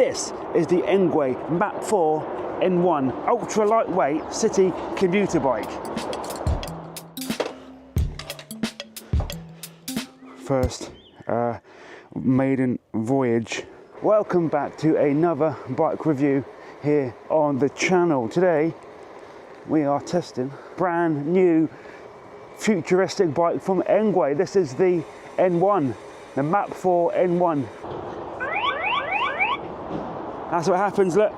This is the ENGWE Map 4 N1 ultra lightweight city commuter bike. First maiden voyage. Welcome back to another bike review here on the channel. Today we are testing brand new futuristic bike from ENGWE. This is the N1, the Map 4 N1. That's what happens, look.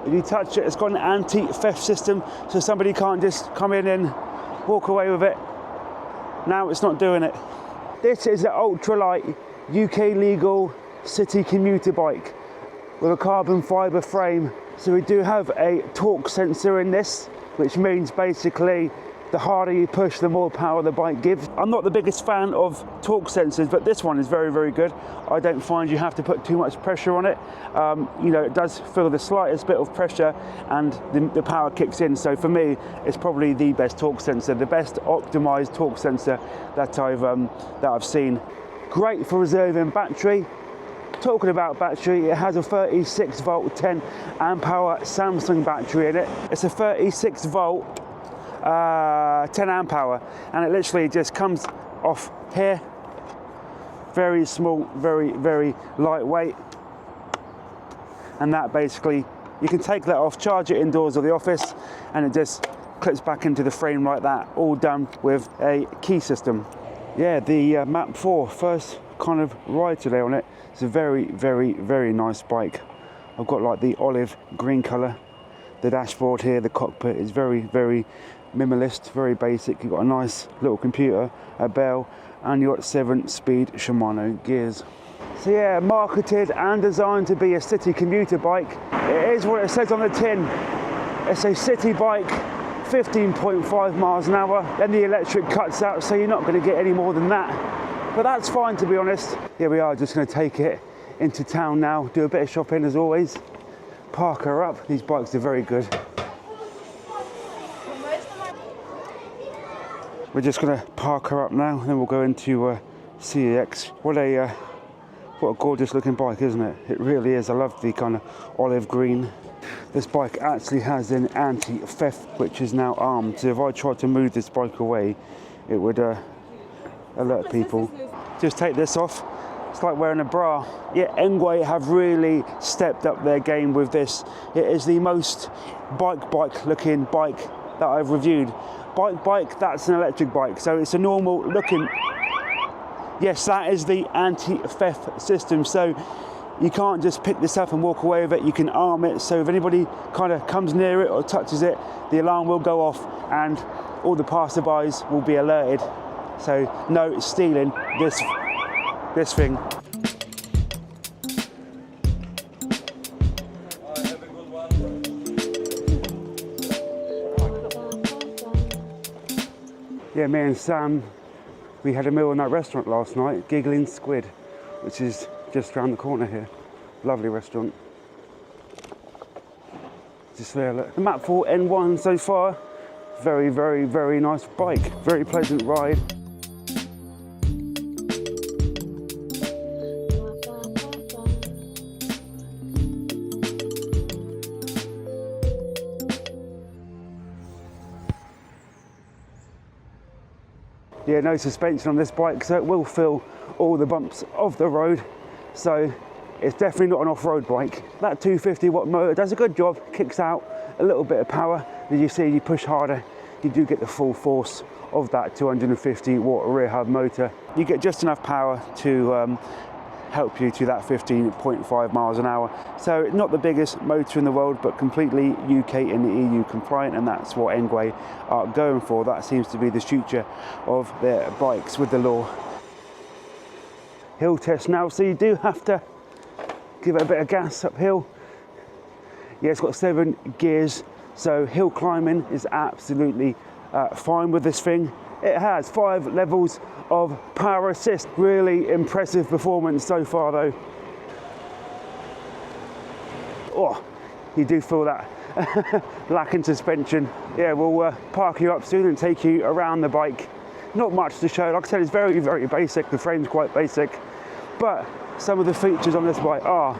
If you touch it, it's got an anti-theft system, so somebody can't just come in and walk away with it. Now it's not doing it. This is an ultralight UK legal city commuter bike with a carbon fibre frame. So we do have a torque sensor in this, which means basically the harder you push, the more power the bike gives. I'm not the biggest fan of torque sensors, but this one is very, very good. I don't find you have to put too much pressure on it. You know, it does feel the slightest bit of pressure and the power kicks in. So for me, it's probably the best torque sensor, the best optimized torque sensor that I've seen. Great for reserving battery. Talking about battery, it has a 36 volt 10 amp hour Samsung battery in it. It's a 36 volt 10 amp hour, and it literally just comes off here. Very small, very, very lightweight. And that basically, you can take that off, charge it indoors or the office, and it just clips back into the frame like that, all done with a key system. Yeah, the Map 4, first kind of ride today on it. It's a very, very, very nice bike. I've got like the olive green colour. The dashboard here, the cockpit is very, very minimalist, very basic. You've got a nice little computer, a bell, and you've got 7-speed Shimano gears. So yeah, marketed and designed to be a city commuter bike. It is what it says on the tin. It's a city bike, 15.5 miles an hour. Then the electric cuts out, so you're not going to get any more than that. But that's fine, to be honest. Here we are, just going to take it into town now, do a bit of shopping as always. Park her up. These bikes are very good. We're just going to park her up now, and then we'll go into CEX. What a gorgeous looking bike, isn't it? It really is. I love the kind of olive green. This bike actually has an anti-theft, which is now armed. So if I tried to move this bike away, it would alert people. Just take this off. It's like wearing a bra. Yeah, ENGWE have really stepped up their game with this. It is the most bike looking bike that I've reviewed. Bike, that's an electric bike. So it's a normal looking, yes, that is the anti-theft system. So you can't just pick this up and walk away with it. You can arm it. So if anybody kind of comes near it or touches it, the alarm will go off and all the passerbys will be alerted. So no stealing this thing. Yeah, me and Sam, we had a meal in that restaurant last night, Giggling Squid, which is just around the corner here. Lovely restaurant. Just there, look. The Map 4 N1 so far, very, very, very nice bike. Very pleasant ride. Yeah, no suspension on this bike, so it will feel all the bumps of the road. So it's definitely not an off-road bike. That 250 watt motor does a good job, kicks out a little bit of power. As you see, you push harder, you do get the full force of that 250 watt rear hub motor. You get just enough power to help you to that 15.5 miles an hour. So not the biggest motor in the world, but completely UK and EU compliant, and that's what ENGWE are going for. That seems to be the future of their bikes with the law. Hill test now, so you do have to give it a bit of gas uphill. Yeah, it's got 7 gears, so hill climbing is absolutely fine with this thing. It has 5 levels of power assist. Really impressive performance so far though. Oh, you do feel that lack in suspension. Yeah, we'll park you up soon and take you around the bike. Not much to show. Like I said, it's very, very basic. The frame's quite basic. but some of the features on this bike are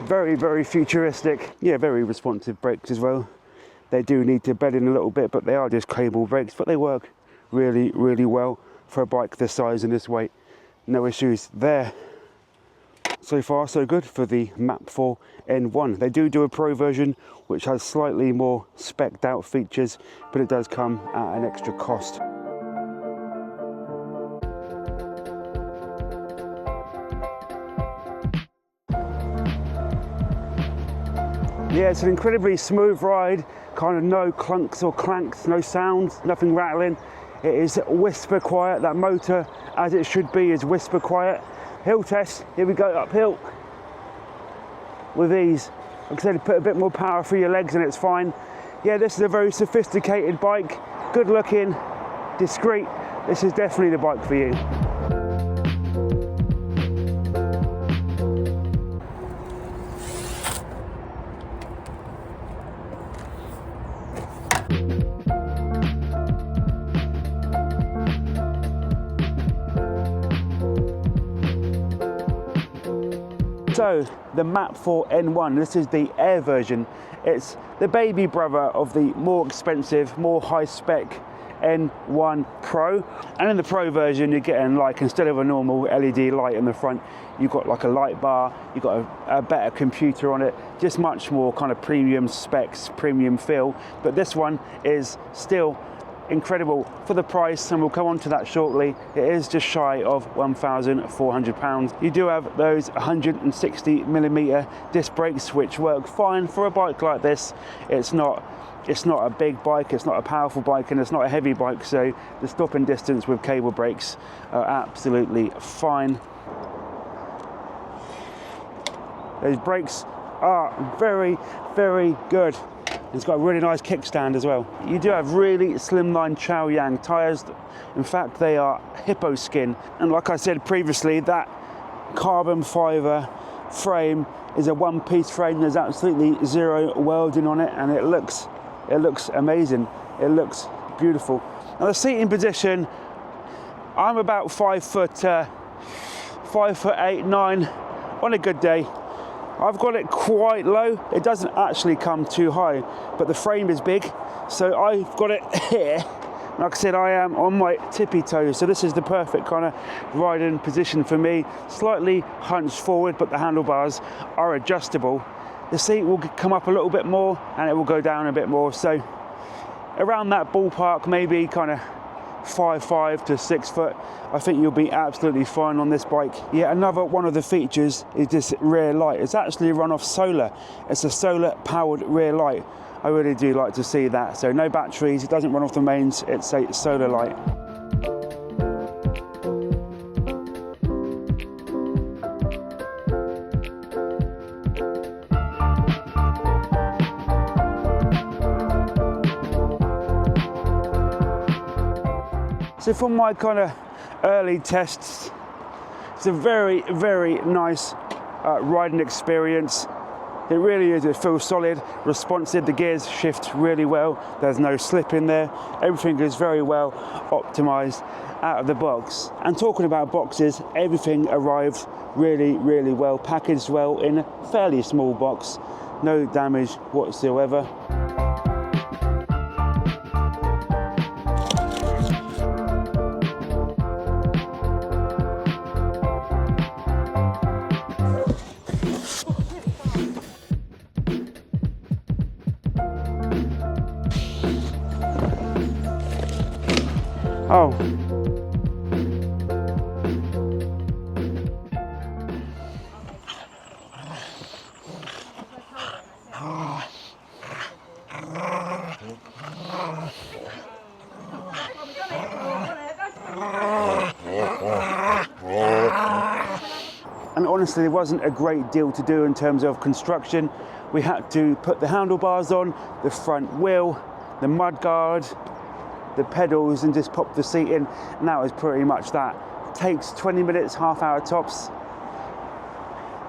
very, very futuristic. Yeah, very responsive brakes as well. They do need to bed in a little bit, but they are just cable brakes, but they work really, really well for a bike this size and this weight. No issues there. So far, so good for the Map 4 N1. They do a Pro version, which has slightly more spec'd out features, but it does come at an extra cost. Yeah, it's an incredibly smooth ride, kind of no clunks or clanks, no sounds, nothing rattling. It is whisper quiet. That motor, as it should be, is whisper quiet. Hill test, here we go, uphill with ease. Like I said, put a bit more power through your legs and it's fine. Yeah, this is a very sophisticated bike, good looking, discreet. This is definitely the bike for you. So the Map 4 N1, this is the Air version. It's the baby brother of the more expensive, more high spec N1 Pro. And in the Pro version, you're getting, like, instead of a normal LED light in the front, you've got like a light bar, you've got a better computer on it, just much more kind of premium specs, premium feel. But this one is still incredible for the price, and we'll come on to that shortly. It is just shy of £1,400. You do have those 160mm disc brakes, which work fine for a bike like this. It's not a big bike, it's not a powerful bike, and it's not a heavy bike, so the stopping distance with cable brakes are absolutely fine. Those brakes are very, very good. It's got a really nice kickstand as well. You do have really slimline Chaoyang tyres. In fact, they are hippo skin. And like I said previously, that carbon fibre frame is a one-piece frame. There's absolutely zero welding on it, and it looks amazing. It looks beautiful. Now the seating position, I'm about 5'8", 9 on a good day. I've got it quite low. It doesn't actually come too high, but the frame is big, so I've got it here. Like I said, I am on my tippy toes, so this is the perfect kind of riding position for me. Slightly hunched forward, but the handlebars are adjustable. The seat will come up a little bit more and it will go down a bit more, so around that ballpark, maybe kind of 5'5" to 6 foot, I think you'll be absolutely fine on this bike. Yeah, another one of the features is this rear light. It's actually run off solar. It's a solar powered rear light. I really do like to see that. So no batteries, it doesn't run off the mains, it's a solar light. So from my kind of early tests, it's a very, very nice riding experience. It really is, it feels solid, responsive, the gears shift really well, there's no slip in there, everything is very well optimized out of the box. And talking about boxes, everything arrived really, really well, packaged well in a fairly small box, no damage whatsoever. Oh. And honestly, there wasn't a great deal to do in terms of construction. We had to put the handlebars on, the front wheel, the mudguard, the pedals, and just pop the seat in, and that was pretty much that. Takes 20 minutes, half hour tops.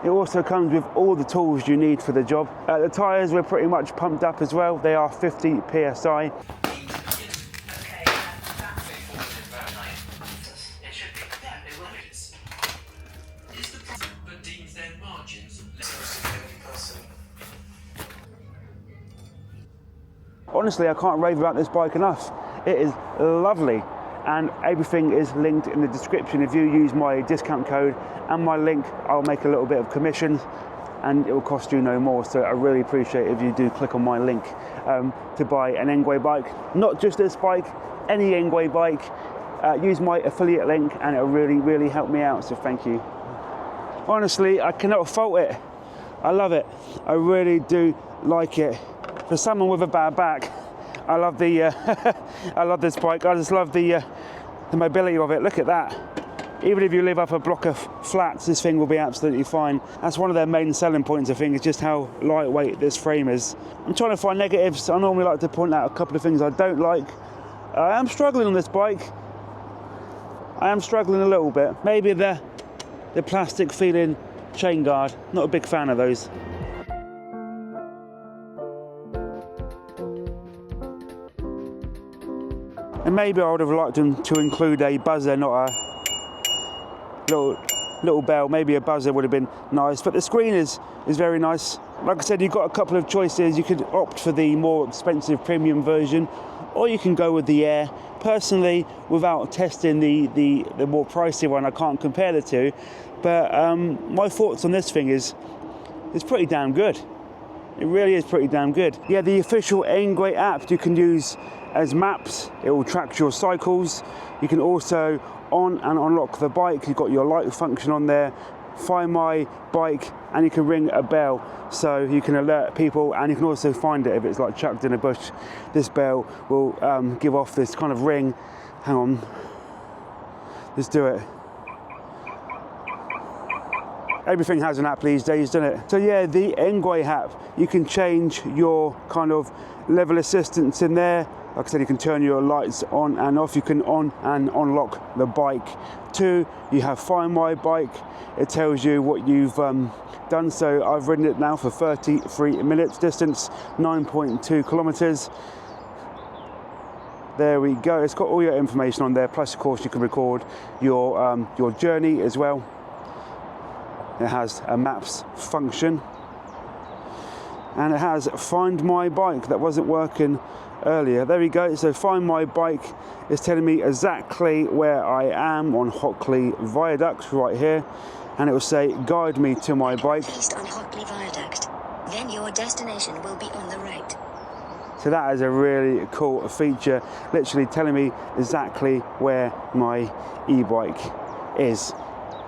It also comes with all the tools you need for the job. The tyres were pretty much pumped up as well. They are 50 PSI. honestly, I can't rave about this bike enough. It is lovely, and everything is linked in the description. If you use my discount code and my link, I'll make a little bit of commission, and it will cost you no more. So I really appreciate if you do click on my link to buy an ENGWE bike. Not just this bike, any ENGWE bike. Use my affiliate link and it'll really help me out, so thank you. Honestly, I cannot fault it. I love it. I really do like it. For someone with a bad back, I love the I love this bike. I just love the mobility of it. Look at that. Even if you live up a block of flats, this thing will be absolutely fine. That's one of their main selling points, I think, is just how lightweight this frame is. I'm trying to find negatives. I normally like to point out a couple of things I don't like. I am struggling on this bike. I am struggling a little bit. Maybe the plastic feeling chain guard. Not a big fan of those. And maybe I would have liked them to include a buzzer, not a little bell. Maybe a buzzer would have been nice, but the screen is very nice. Like I said, you've got a couple of choices. You could opt for the more expensive premium version, or you can go with the Air. Personally, without testing the more pricey one, I can't compare the two, but my thoughts on this thing is it's pretty damn good. It really is pretty damn good. Yeah, the official ENGWE app you can use as maps. It will track your cycles. You can also on and unlock the bike. You've got your light function on there, find my bike, and you can ring a bell so you can alert people, and you can also find it if it's like chucked in a bush. This bell will give off this kind of ring. Hang on, let's do it. Everything has an app these days, doesn't it? So yeah, the ENGWE app, you can change your kind of level assistance in there. Like I said, you can turn your lights on and off. You can on and unlock the bike. 2, you have Find My Bike. It tells you what you've done. So I've ridden it now for 33 minutes, distance 9.2 kilometers. There we go. It's got all your information on there. Plus, of course, you can record your journey as well. It has a maps function, and it has Find My Bike that wasn't working earlier. There we go. So Find My Bike is telling me exactly where I am on Hockley Viaduct right here, and it will say guide me to my bike. East on Hockley Viaduct. Then your destination will be on the right. So that is a really cool feature, literally telling me exactly where my e-bike is.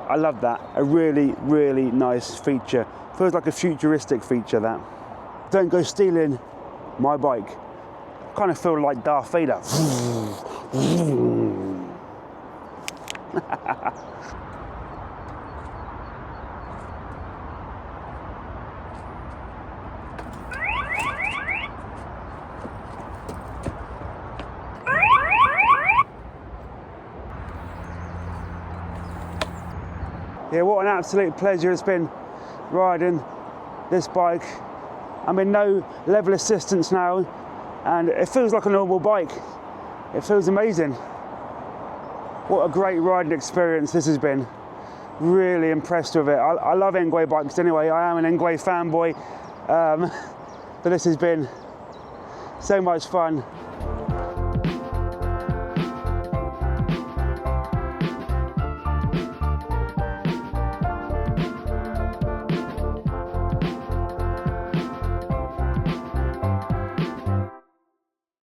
I love that. A really nice feature. Feels like a futuristic feature, that. Don't go stealing my bike. Kind of feel like Darth Vader. Yeah, what an absolute pleasure it's been riding this bike. I'm in no level assistance now, and it feels like a normal bike. It feels amazing. What a great riding experience this has been. Really impressed with it. I love ENGWE bikes anyway. I am an ENGWE fanboy, but this has been so much fun.